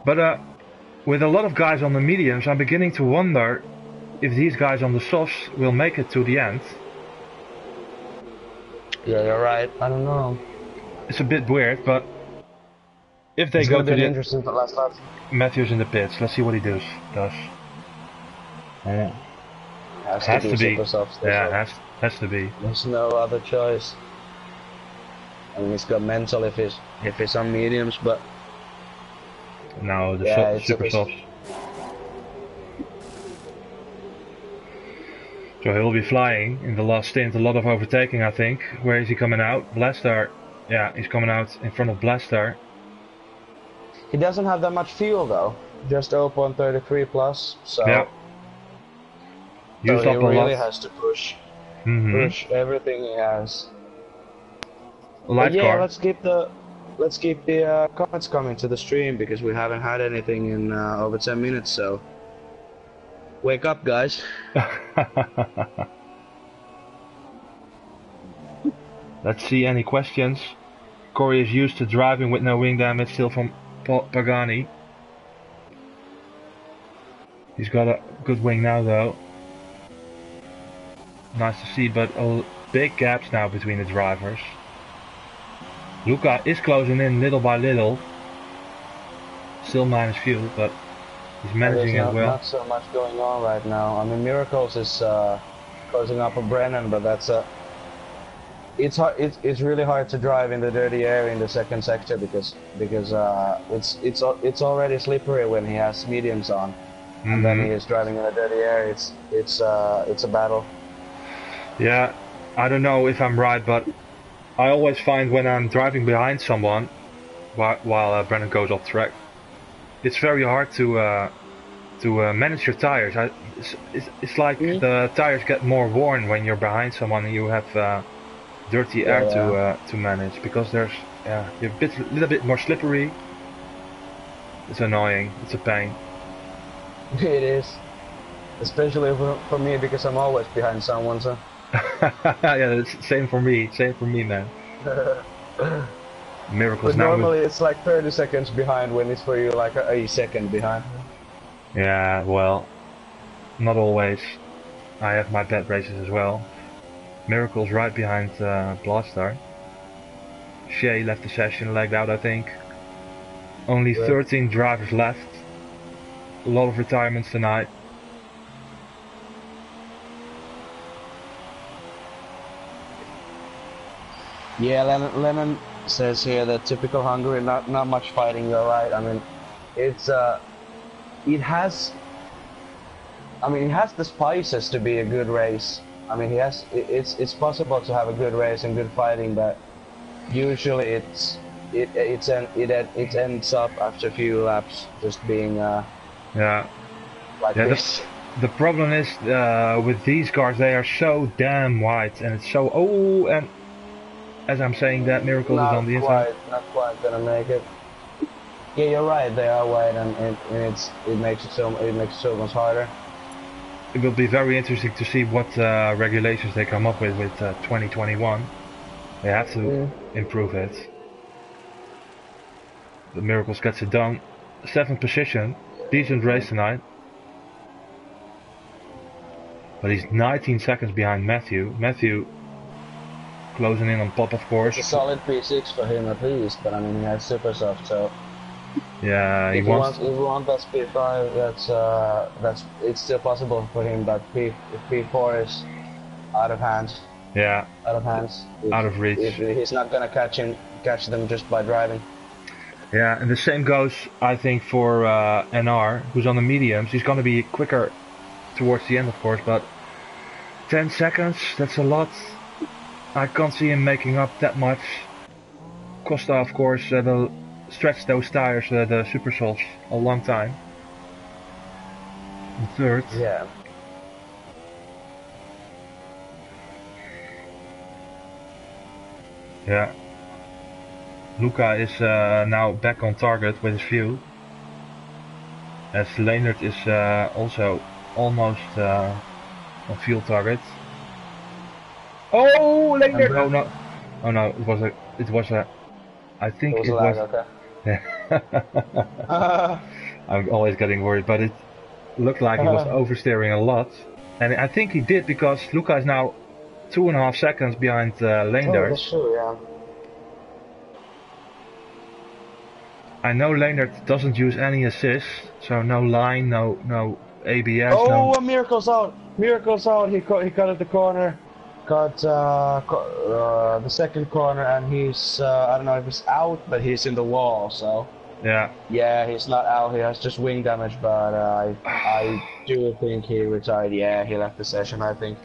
But with a lot of guys on the mediums, I'm beginning to wonder if these guys on the softs will make it to the end. Yeah, you're right. I don't know. It's a bit weird, but if they it's go to the interesting for last lap. Matthews in the pits, let's see what he does. Yeah. Has to be. Yeah, has to be. There's no other choice. I mean, he's got mental if he's on mediums, but no, the super softs. So he'll be flying in the last stint. A lot of overtaking, I think. Where is he coming out? Blaster. Yeah, he's coming out in front of Blaster. He doesn't have that much fuel though. Just 0.33 plus. So yeah. So he really has to push everything he has. Car. let's keep the comments coming to the stream because we haven't had anything in over 10 minutes. So wake up, guys. Let's see any questions. Corey is used to driving with no wing damage, still from Pagani. He's got a good wing now though. Nice to see, but big gaps now between the drivers. Luca is closing in little by little. Still minus fuel, but he's managing it well. Not so much going on right now. I mean, Miracles is closing up on Brennan, but that's it's hard. It's really hard to drive in the dirty area in the second sector because it's already slippery when he has mediums on, and then he is driving in the dirty area. It's a battle. Yeah, I don't know if I'm right, but I always find when I'm driving behind someone while Brennan goes off track, it's very hard to manage your tires. It's like the tires get more worn when you're behind someone and you have dirty air to manage, because there's you're a little bit more slippery. It's annoying. It's a pain. It is, especially for me because I'm always behind someone. So. Yeah, it's same for me. Same for me, man. Miracles but now. Normally it's like 30 seconds behind when it's for you like a second behind. Yeah, well, not always. I have my bad races as well. Miracles right behind Blaster. Shea left the session, lagged out I think. Only 13 drivers left. A lot of retirements tonight. Yeah, Lennon says here that typical Hungary, not much fighting. You're right. I mean, it has the spices to be a good race. I mean, it's possible to have a good race and good fighting, but usually it ends up after a few laps just being like this. The problem is with these cars, they are so damn wide, and it's so and as I'm saying that, Miracles is on the inside. Not quite gonna make it. Yeah, you're right. They are wide, and it makes it so much harder. It will be very interesting to see what regulations they come up with 2021. They have to improve it. The Miracles gets it done. 7th position. Decent race tonight. But he's 19 seconds behind Matthew. Matthew closing in on top, of course. It's a solid P6 for him at least, but I mean he has super soft, so yeah, if he wants that P5, that's it's still possible for him. But if P4 is out of hands, yeah, out of hands, out of reach. If he's not gonna catch them just by driving. Yeah, and the same goes, I think, for NR, who's on the mediums. He's gonna be quicker towards the end, of course, but 10 seconds, that's a lot. I can't see him making up that much. Costa, of course, will stretch those tires, the super softs, a long time. In third. Yeah. Yeah. Luca is now back on target with his fuel. As Leonard is also almost on fuel target. Oh, Leonard! Oh no! Oh no! It was a. I think it was. Okay. Yeah. I'm always getting worried, but it looked like he was oversteering a lot, and I think he did because Luca is now 2.5 seconds behind Leonard. Oh, that's true, yeah. I know Leonard doesn't use any assist, so no line, no ABS. Oh, no... a miracle's out! Miracle's out! He cut at the corner, got the second corner, and he's I don't know if he's out, but he's in the wall. So yeah. Yeah, he's not out. He has just wing damage, but I do think he retired. Yeah, he left the session. I think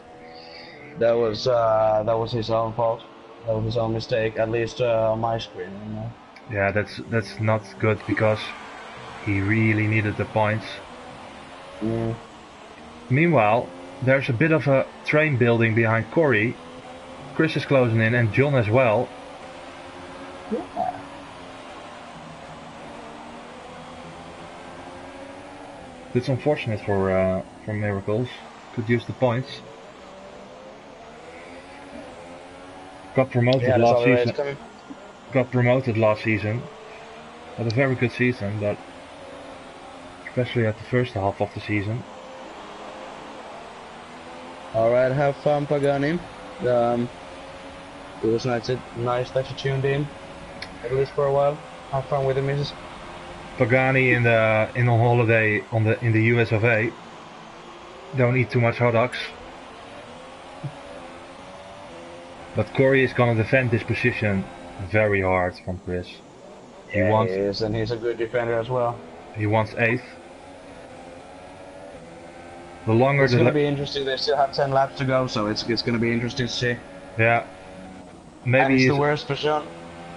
that was his own fault. That was his own mistake, at least on my screen. You know? Yeah, that's not good because he really needed the points. Mm. Meanwhile, there's a bit of a train building behind Corey. Chris is closing in and John as well. Yeah. It's unfortunate for Miracles. Could use the points. Got promoted last season. Got promoted last season. Had a very good season, but especially at the first half of the season. Alright, have fun, Pagani. It was nice that you tuned in, at least for a while. Have fun with the missus. Pagani in on holiday in the US of A. Don't eat too much hot dogs. But Corey is gonna defend this position very hard from Chris. He is, and he's a good defender as well. He wants 8th. The longer it's gonna be interesting. They still have 10 laps to go, so it's gonna be interesting to see. Yeah. Maybe and it's the worst for Jean.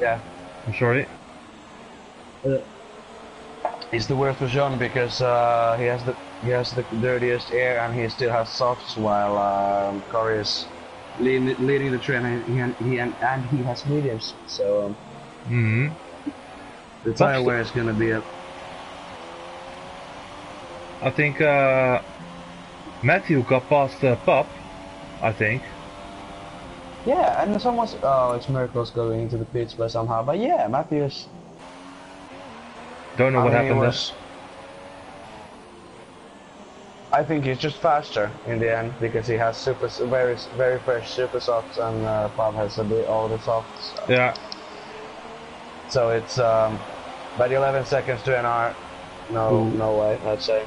Yeah. I'm sorry. It's the worst for Jean because he has the dirtiest air and he still has softs while Corey is leading the train and he has mediums. So the tire wear is gonna be I think Matthew got past Pop, I think. Yeah, and someone's it's Miracles going into the pits by somehow, but yeah, Matthew's. Don't know what happened there. I think he's just faster in the end because he has very fresh super softs and Pop has a bit older softs. So. Yeah. So it's but 11 seconds to NR. No way, I'd say.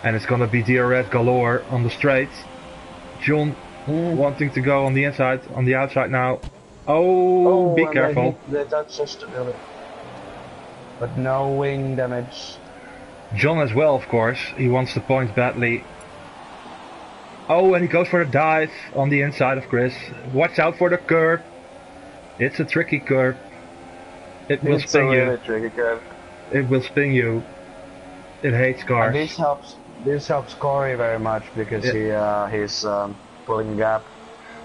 And it's gonna be DRS galore on the straight. John wanting to go on the inside, on the outside now. Oh, be careful. That's just a bit. But no wing damage. John as well, of course. He wants the points badly. Oh, and he goes for a dive on the inside of Chris. Watch out for the curve. It's a tricky curve. It will spin you. Really tricky curve. It will spin you. It hates cars. And this helps Corey very much because he's pulling gap.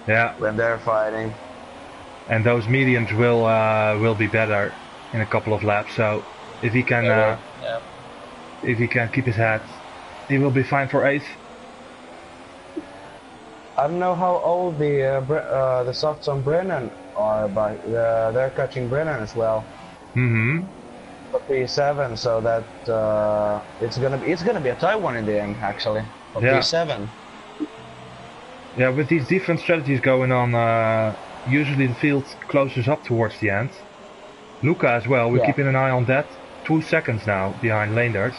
Yeah. When they're fighting. And those mediums will be better in a couple of laps. So if he can if he can keep his head, he will be fine for 8th. I don't know how old the softs on Brennan are, but they're catching Brennan as well. for P7, so that it's gonna be a tight one in the end, actually. For Yeah. P7. Yeah, with these different strategies going on, usually the field closes up towards the end. Luca as well, we're Yeah. keeping an eye on that. 2 seconds now behind Leenders.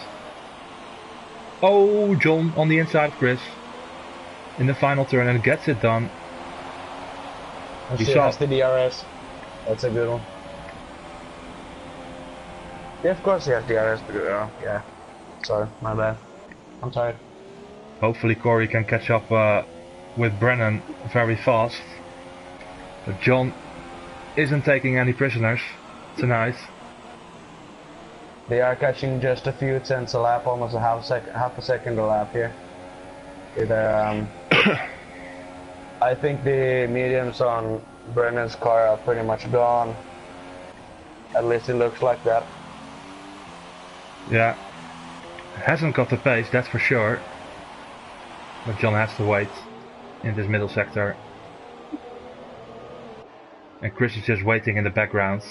Oh, John on the inside of Chris. In the final turn and gets it done. And He she saw. has the DRS. That's a good one. Yeah, of course he has DRS. Yeah. Sorry, my bad. I'm tired. Hopefully Corey can catch up with Brennan very fast. But John isn't taking any prisoners tonight. They are catching just a few tenths a lap, almost a half a second a lap here. I think the mediums on Brennan's car are pretty much gone. At least it looks like that. Yeah. Hasn't got the pace, that's for sure. But John has to wait in this middle sector. And Chris is just waiting in the background.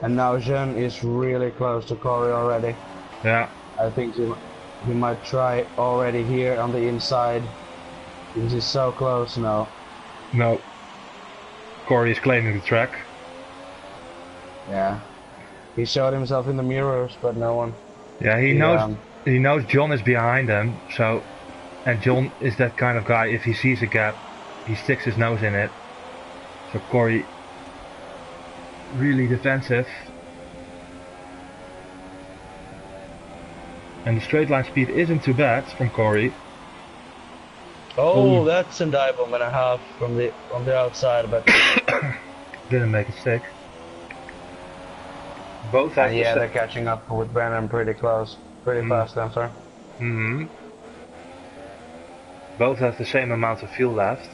And now Jean is really close to Corey already. Yeah. I think he might try already here on the inside. Because he's so close now. No. Corey is claiming the track. Yeah. He showed himself in the mirrors, but no one. Yeah, he knows John is behind him, so, and John is that kind of guy, if he sees a gap, he sticks his nose in it. So Corey, really defensive. And the straight line speed isn't too bad from Corey. Oh, that's a dive bomb and a half from the outside, but didn't make a stick. Both have yeah, they're catching up with Brennan pretty close, pretty fast. I'm sorry. Both have the same amount of fuel left.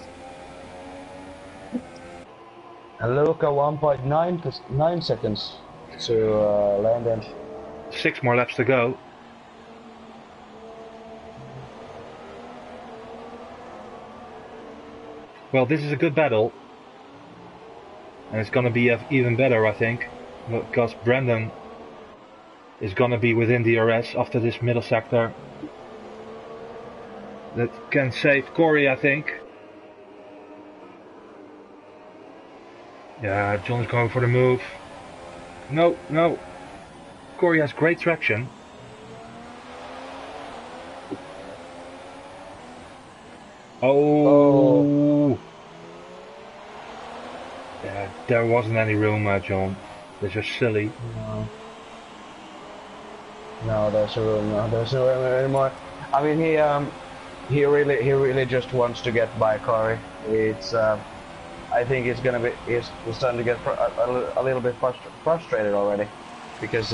And Luca 1.9 seconds to Landon. 6 more laps to go. Well, this is a good battle. And it's gonna be even better, I think. Because Brandon is gonna be within DRS after this middle sector. That can save Corey, I think. Yeah, John's going for the move. No, no. Corey has great traction. Oh. Yeah, there wasn't any room, John. This is silly. No, there's a room. No, there's no room anymore. I mean, he really just wants to get by Corey. It's I think he's starting to get a little bit frustrated already, because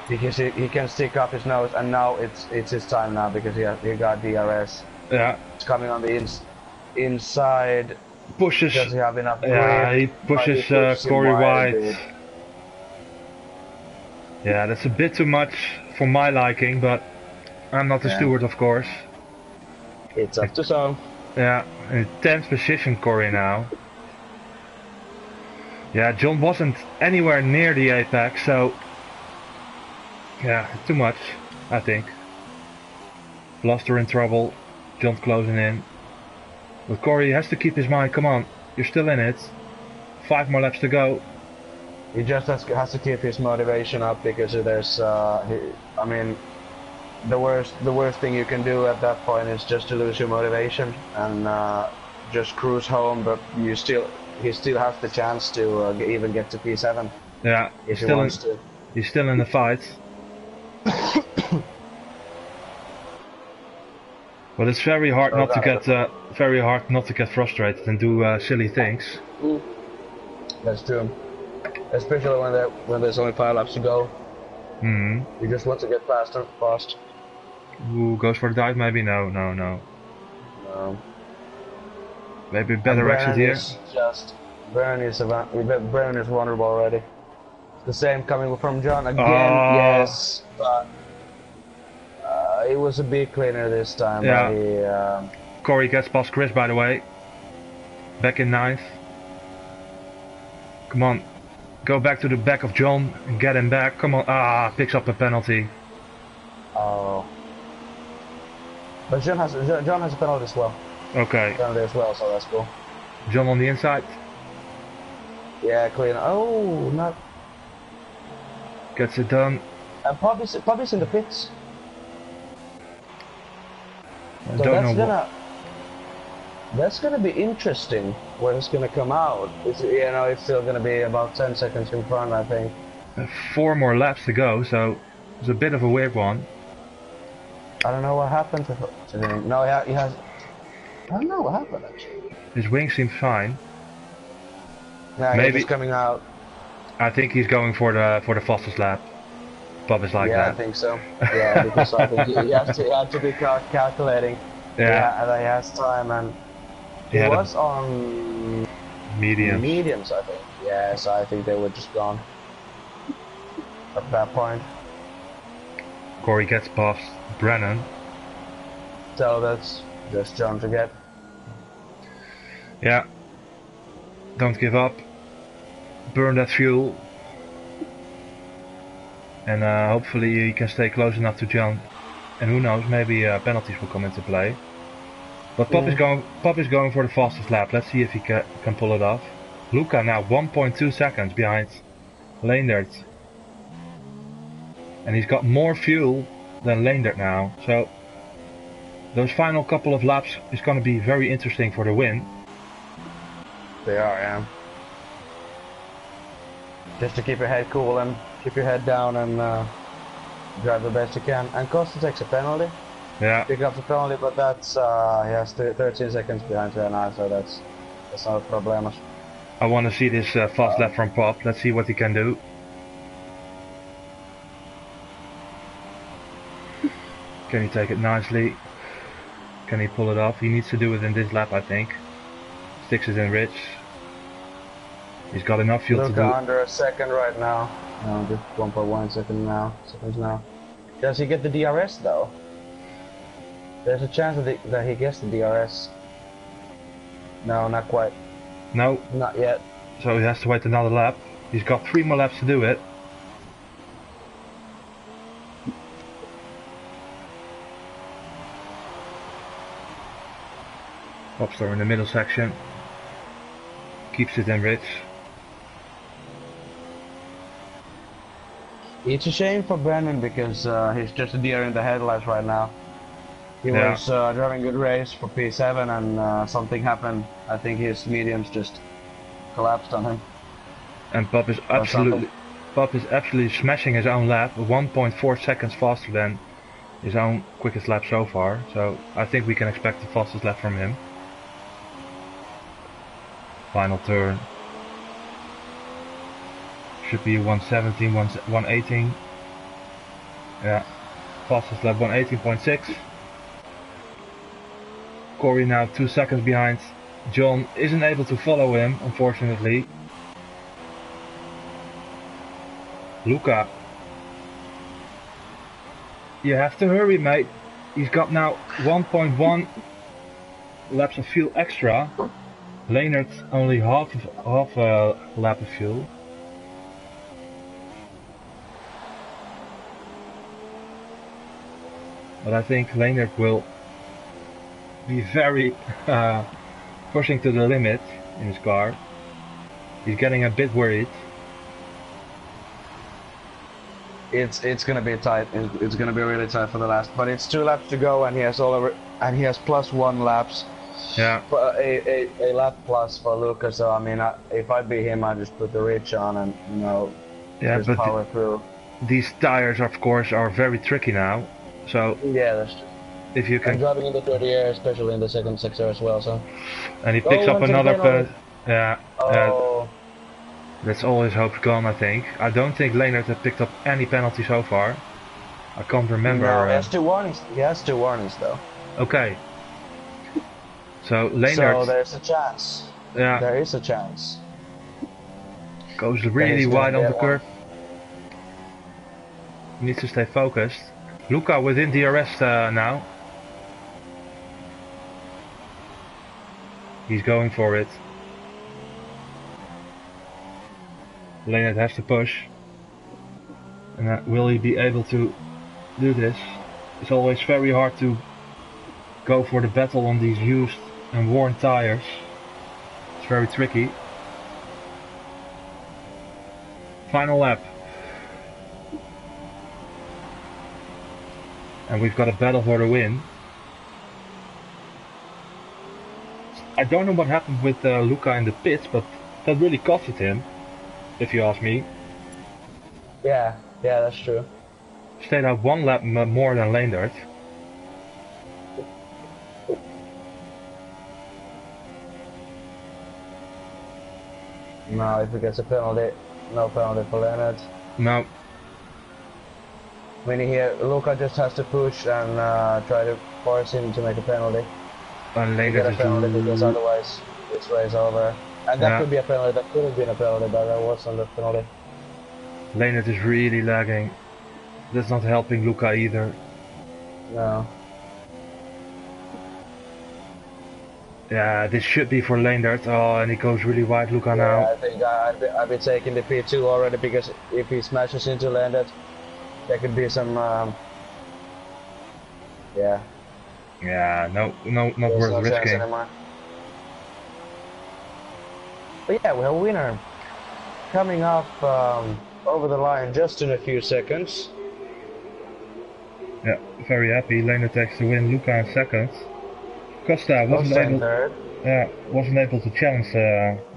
he can stick up his nose, and now it's his time now, because he got DRS. Yeah. It's coming on the inside. Pushes. Does he have enough grip? Yeah, he pushes Corey wide. Yeah, that's a bit too much for my liking, but I'm not the steward, of course. It's up to some. Yeah, in 10th position Corey now. Yeah, John wasn't anywhere near the apex, so yeah, too much, I think. Bluster in trouble, John closing in. But Corey has to keep his mind, come on, you're still in it. 5 more laps to go. He just has to keep his motivation up, because there's, I mean, the worst thing you can do at that point is just to lose your motivation and just cruise home. But he still has the chance to even get to P7. Yeah, if he wants to. He's still in the fight. But it's very hard not to get frustrated and do silly things. That's true. Especially when there's only 5 laps to go. You just want to get faster, fast. Ooh, goes for the dive maybe? No. Maybe better exit here. Brennan is vulnerable already. The same coming from John again. Yes, but it was a bit cleaner this time. Yeah. Corey gets past Chris, by the way. Back in 9th. Come on. Go back to the back of John and get him back. Come on. Ah, picks up a penalty. Oh. But John has a penalty as well. Okay. Penalty as well, so that's cool. John on the inside. Yeah, clean. Oh, not. Gets it done. And Poppy's in the pits. I So don't know what. That's gonna be interesting where it's gonna come out. It's still gonna be about 10 seconds in front, I think. 4 more laps to go, so it's a bit of a weird one. I don't know what happened to him. No, he has. I don't know what happened actually. His wing seems fine. Yeah, Maybe he's coming out. I think he's going for the fastest lap. Bob is like yeah, that. I think so. Yeah, because I think he had to be calculating. Yeah. He has time, and he was on mediums, I think. Yeah, so I think they were just gone at that point. Corey gets past Brennan. So that's just John to get. Yeah. Don't give up. Burn that fuel. And hopefully you can stay close enough to John. And who knows, maybe penalties will come into play. But Pop is going for the fastest lap. Let's see if he can pull it off. Luca now 1.2 seconds behind Leendert. And he's got more fuel than Leendert now. So those final couple of laps is going to be very interesting for the win. They are, yeah. Just to keep your head cool and keep your head down and drive the best you can. And Costa takes a penalty. Yeah. Pick up the penalty, but that's he has 13 seconds behind Renard, so that's not a problem. I want to see this fast lap from Pop. Let's see what he can do. Can he take it nicely? Can he pull it off? He needs to do it in this lap, I think. Sticks it in Rich. He's got enough fuel to do. Under a second right now. No, just 1.1 seconds now. Does he get the DRS though? There's a chance that he gets the DRS. No, not quite. No. Not yet. So he has to wait another lap. He's got 3 more laps to do it. Popstar in the middle section. Keeps it in Rich. It's a shame for Brennan because he's just a deer in the headlights right now. He was driving a good race for P7 and something happened. I think his mediums just collapsed on him. And Pop is absolutely smashing his own lap, 1.4 seconds faster than his own quickest lap so far. So I think we can expect the fastest lap from him. Final turn. Should be 117, 118. Yeah, fastest lap 118.6. Corey now 2 seconds behind. John isn't able to follow him, unfortunately. Luca. You have to hurry, mate. He's got now 1.1 laps of fuel extra. Leonard only half a lap of fuel. But I think Leonard will be very pushing to the limit in his car. He's getting a bit worried. It's gonna be tight. It's gonna be really tight for the last. But it's 2 laps to go, and he has +1 laps. Yeah. A lap plus for Luca. So I mean, if I'd be him, I'd just put the reach on and just power through. These tires, of course, are very tricky now. So yeah, that's true. If you can. And driving in the dirty air, especially in the second sector as well. So. And he picks up another. Yeah. Oh. That's all his hopes gone, I think. I don't think Leonard has picked up any penalty so far. I can't remember. No, he has 2 warnings. He has 2 warnings though. Okay. So Leonard. So there's a chance. Yeah. There is a chance. Goes really wide on the curve. Needs to stay focused. Luca within DRS now. He's going for it. Leonard has to push. And will he be able to do this? It's always very hard to go for the battle on these used and worn tires. It's very tricky. Final lap. And we've got a battle for the win. I don't know what happened with Luca in the pits, but that really costed him, if you ask me. Yeah, that's true. Stayed out one lap more than Leendert. No, if he gets a penalty, no penalty for Leonard. No. I mean, here Luca just has to push and try to force him to make a penalty. And to get a penalty because otherwise this race over. And that could be a penalty, that could have been a penalty, but that wasn't a penalty. Leonard is really lagging. That's not helping Luca either. No. Yeah, this should be for Leendert. Oh, and he goes really wide, Luca now. I think I'd be taking the P2 already, because if he smashes into Leendert, there could be some. Yeah. Yeah, not There's worth no risking. But yeah, we have a winner coming up over the line just in a few seconds. Yeah, very happy. Leonard takes the win. Luca in second. Costa wasn't able. Third. Yeah, wasn't able to challenge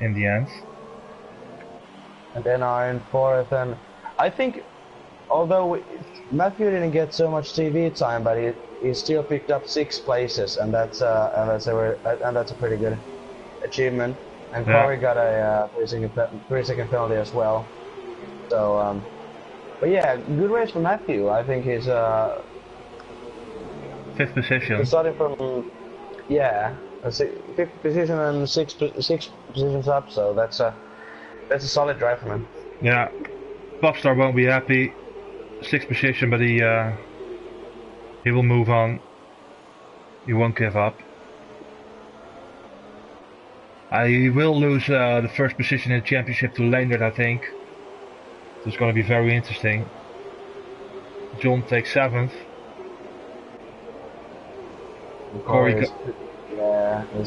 in the end. And then in fourth, and I think, although Matthew didn't get so much TV time, but he still picked up 6 places, and that's a pretty good achievement. And Corey got a 3-second penalty as well. So, but yeah, good race for Matthew. I think he's 5th position. Starting from a 5th position and 6 positions up. So that's a solid drive from him. Yeah, Popstar won't be happy. 6th position, but he will move on. He won't give up. He will lose the 1st position in the championship to Leendert, I think. So it's going to be very interesting. John takes 7th. Corey he's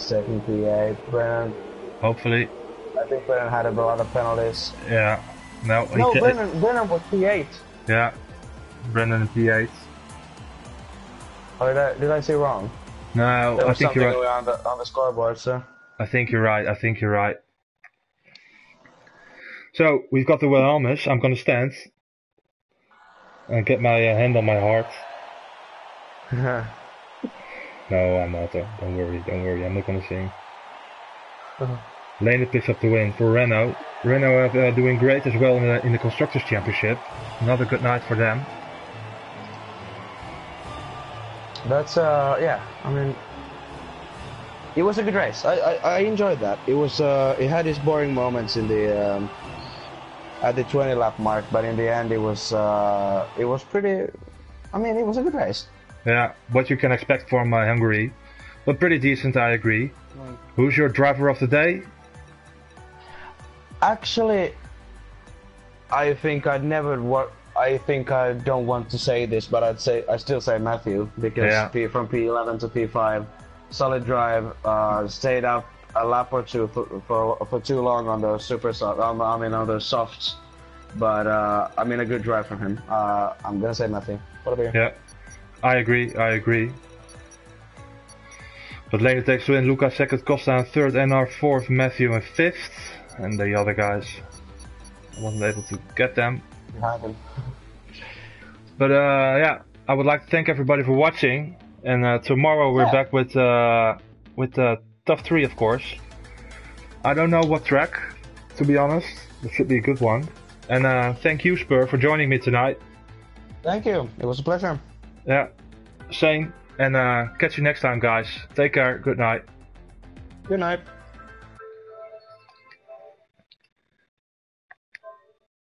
taking P8. Brennan. Hopefully. I think Brennan had a lot of penalties. Yeah. No, Brennan was P8. Yeah. Brennan in P8. Or did I say wrong? No, I think you're right. On the scoreboard, so. I think you're right. So, we've got the Wilhelmus. I'm gonna stand and get my hand on my heart. No, I'm not. Don't worry. I'm not gonna sing. Leonard picks up the win for Renault. Renault are doing great as well in the Constructors' Championship. Another good night for them. That's yeah. I mean, it was a good race. I enjoyed that. It was it had its boring moments in the at the 20 lap mark, but in the end it was pretty. I mean, it was a good race. Yeah, what you can expect from Hungary, but pretty decent, I agree. Who's your driver of the day? Actually, I think I don't want to say this, but I still say Matthew, because from P11 to P5, solid drive, stayed up a lap or two for too long on those super soft. I mean on those softs, but I mean a good drive from him. I'm gonna say Matthew. What about you? Yeah, I agree. But later takes win. Luca 2nd, Costa in 3rd, NR 4th, Matthew in 5th, and the other guys I wasn't able to get them. Behind him. But yeah, I would like to thank everybody for watching, and tomorrow we're back with TUF 3, of course. I don't know what track, to be honest. It should be a good one. And thank you, Spur, for joining me tonight. Thank you. It was a pleasure. Yeah, same. And catch you next time, guys. Take care. Good night. Good night.